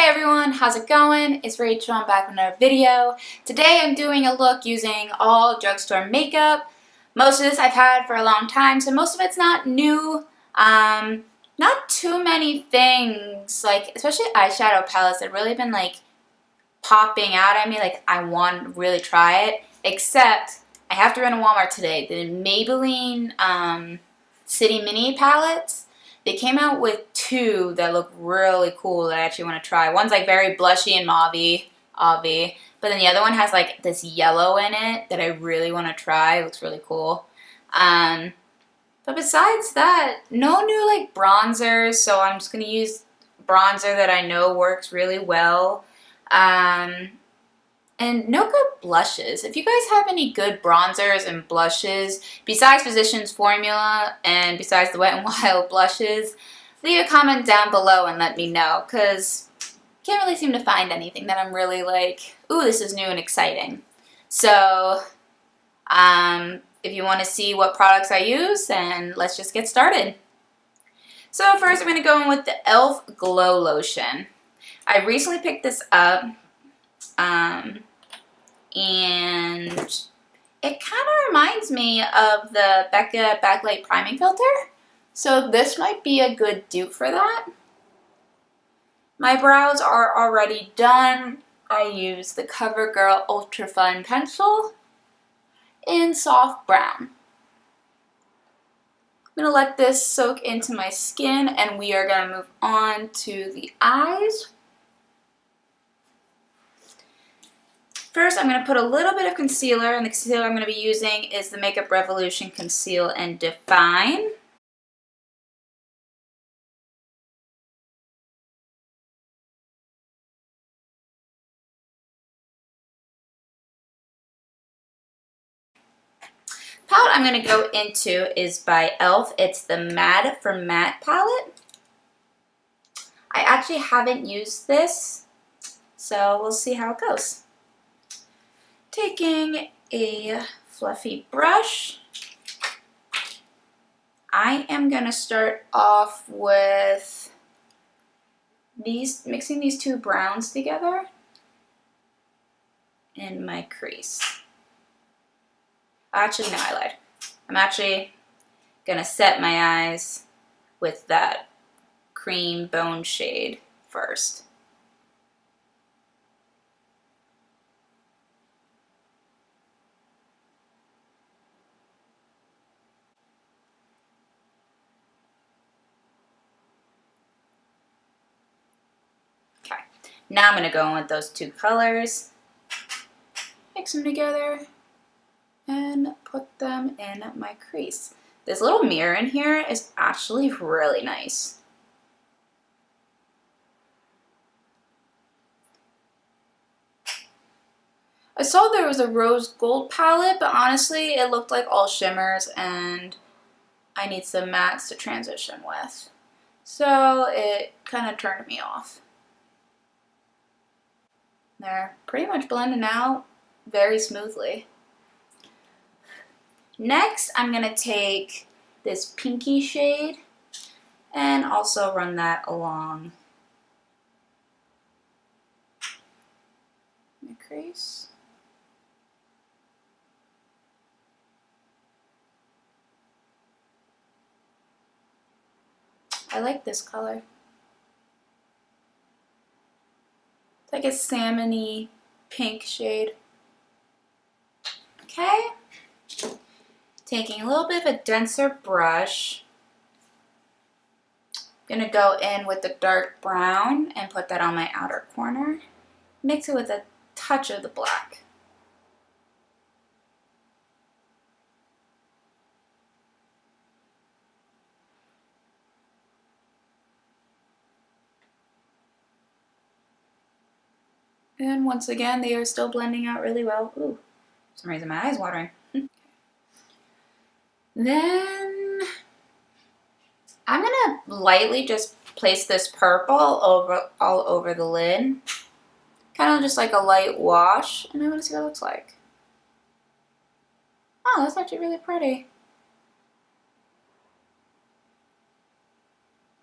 everyone, how's it going? It's Rachel. I'm back with another video. Today I'm doing a look using all drugstore makeup. Most of this I've had for a long time, so most of it's not new. Not too many things, like especially eyeshadow palettes that really been like popping out at me, like I want to really try it. Except I have to run to Walmart today. The Maybelline City Mini palettes. They came out with two that look really cool that I actually want to try. One's like very blushy and mauve-y, but then the other one has like this yellow in it that I really want to try. It looks really cool. But besides that, no new like bronzers, so I'm just going to use bronzer that I know works really well. And no good blushes. If you guys have any good bronzers and blushes, besides Physicians Formula and besides the Wet n Wild blushes, leave a comment down below and let me know, because I can't really seem to find anything that I'm really like, ooh, this is new and exciting. So, if you want to see what products I use, then let's just get started. So first I'm going to go in with the e.l.f. Glow Lotion. I recently picked this up. And it kind of reminds me of the Becca Backlight Priming Filter. So this might be a good dupe for that. My brows are already done. I use the CoverGirl Ultra Fun Pencil in soft brown. I'm going to let this soak into my skin, and we are going to move on to the eyes. First, I'm going to put a little bit of concealer, and the concealer I'm going to be using is the Makeup Revolution Conceal and Define. Palette I'm going to go into is by e.l.f. It's the Mad for Matte palette. I actually haven't used this, so we'll see how it goes. Taking a fluffy brush, I am going to start off with mixing these two browns together in my crease. Actually, no, I lied. I'm actually going to set my eyes with that cream bone shade first. Okay, now I'm going to go in with those two colors, mix them together, and put them in my crease. This little mirror in here is actually really nice. I saw there was a rose gold palette, but honestly it looked like all shimmers and I need some mattes to transition with. So it kind of turned me off. They're pretty much blending out very smoothly. Next, I'm going to take this pinky shade and also run that along my crease. I like this color. It's like a salmon-y pink shade. Okay. Taking a little bit of a denser brush. I'm going to go in with the dark brown and put that on my outer corner. Mix it with a touch of the black. And once again, they are still blending out really well. Ooh, for some reason my eye's watering. Then I'm gonna lightly just place this purple all over the lid. Kind of just like a light wash, and I want to see what it looks like. Oh, that's actually really pretty.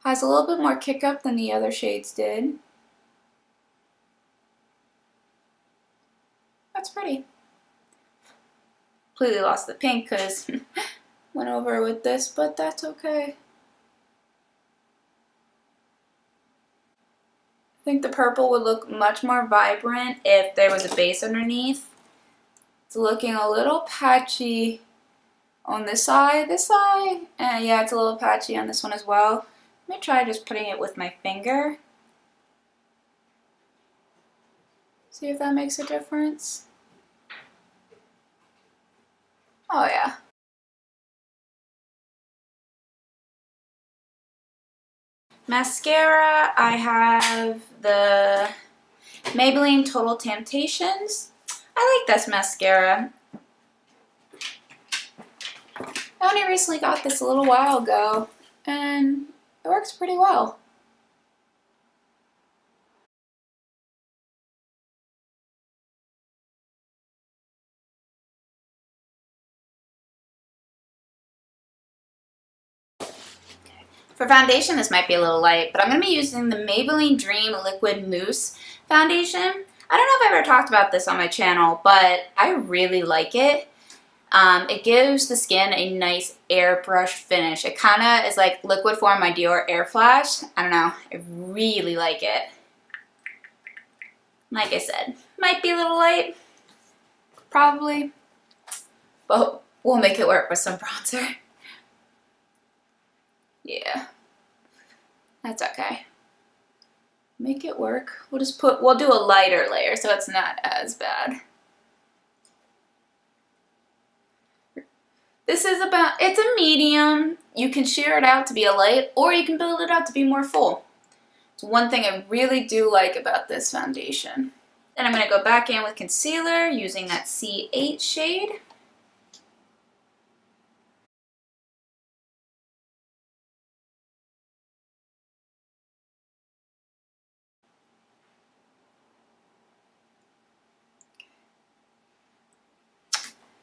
Has a little bit more kick up than the other shades did. That's pretty. Completely lost the pink because went over with this, but that's okay. I think the purple would look much more vibrant if there was a base underneath. It's looking a little patchy on this side, and yeah, it's a little patchy on this one as well. Let me try just putting it with my finger. See if that makes a difference. Oh yeah. Mascara, I have the Maybelline Total Temptations. I like this mascara. I only recently got this a little while ago, and it works pretty well. For foundation, this might be a little light, but I'm going to be using the Maybelline Dream Liquid Mousse foundation. I don't know if I've ever talked about this on my channel, but I really like it. It gives the skin a nice airbrush finish. It kind of is like liquid form my Dior Air Flash. I don't know. I really like it. Like I said, might be a little light. Probably. But we'll make it work with some bronzer. Yeah. That's okay. Make it work. We'll do a lighter layer so it's not as bad. This is it's a medium. You can sheer it out to be a light, or you can build it out to be more full. It's one thing I really do like about this foundation. Then I'm going to go back in with concealer using that C8 shade.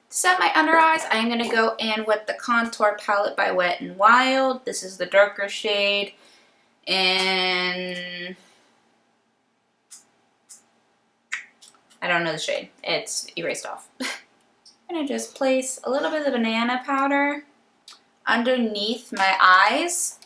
To set my under eyes, I'm going to go in with the Contour Palette by Wet n Wild. This is the darker shade. And I don't know the shade. It's erased off. I'm going to just place a little bit of banana powder underneath my eyes.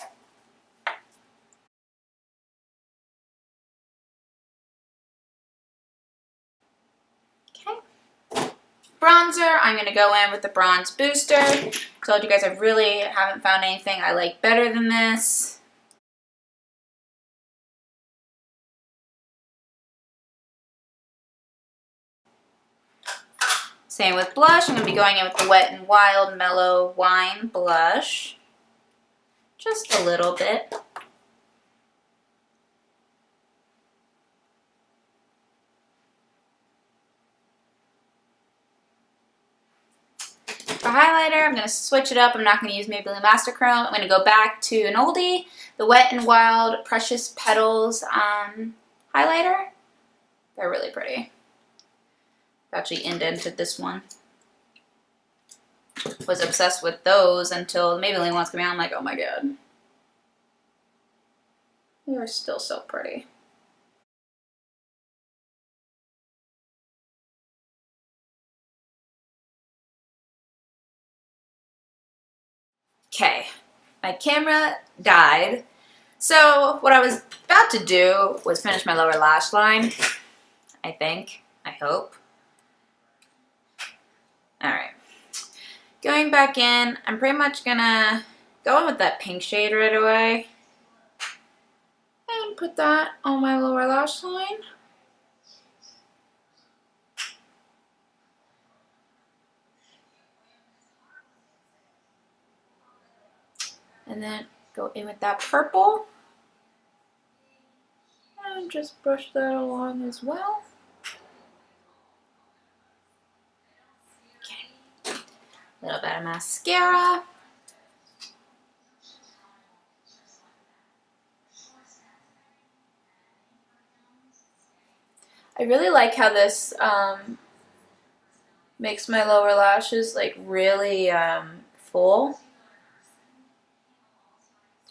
Bronzer, I'm going to go in with the Bronze Booster. I told you guys I really haven't found anything I like better than this. Same with blush. I'm going to be going in with the Wet n Wild Mellow Wine Blush. Just a little bit. For highlighter, I'm going to switch it up. I'm not going to use Maybelline Master Chrome. I'm going to go back to an oldie, the Wet n Wild Precious Petals highlighter. They're really pretty. I've actually indented this one. Was obsessed with those until the Maybelline ones came out. I'm like, oh my god. They are still so pretty. Okay, my camera died. So what I was about to do was finish my lower lash line. I think. I hope. Alright. Going back in, I'm pretty much gonna go in with that pink shade right away. And put that on my lower lash line. And then go in with that purple. And just brush that along as well. Okay. A little bit of mascara. I really like how this makes my lower lashes like really full.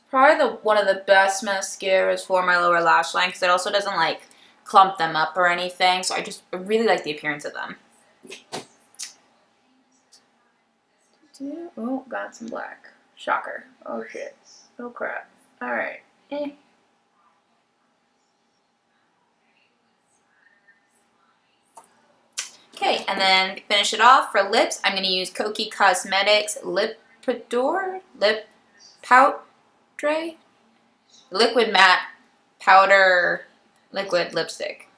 Probably one of the best mascaras for my lower lash line because it also doesn't like clump them up or anything. So I really like the appearance of them. Oh, got some black. Shocker. Oh shit. Oh crap. Alright. Okay, and then finish it off for lips. I'm going to use Kokie Cosmetics Pouder, Lip Pouder, Liquid Matte Powder Liquid Lipstick.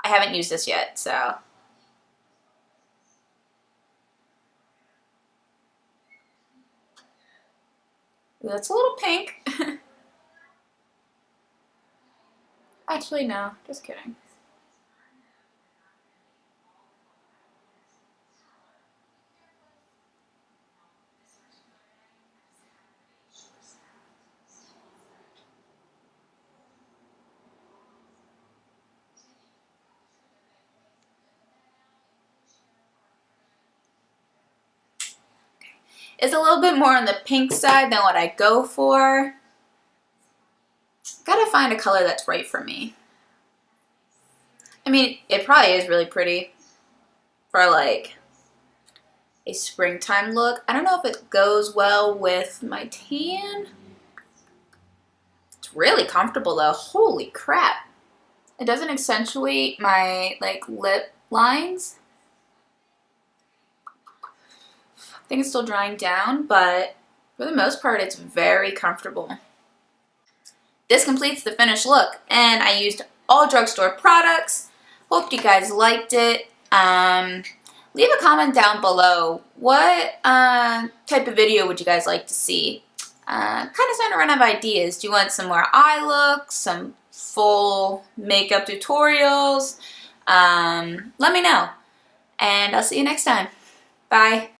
I haven't used this yet, so. Ooh, that's a little pink. Actually, no, just kidding. It's a little bit more on the pink side than what I go for. Gotta find a color that's right for me. I mean, it probably is really pretty for like a springtime look. I don't know if it goes well with my tan. It's really comfortable though. Holy crap. It doesn't accentuate my like lip lines. I think it's still drying down, but for the most part, it's very comfortable. This completes the finished look, and I used all drugstore products. Hope you guys liked it. Leave a comment down below. What type of video would you guys like to see? Kind of starting to run out of ideas. Do you want some more eye looks, some full makeup tutorials? Let me know, and I'll see you next time. Bye.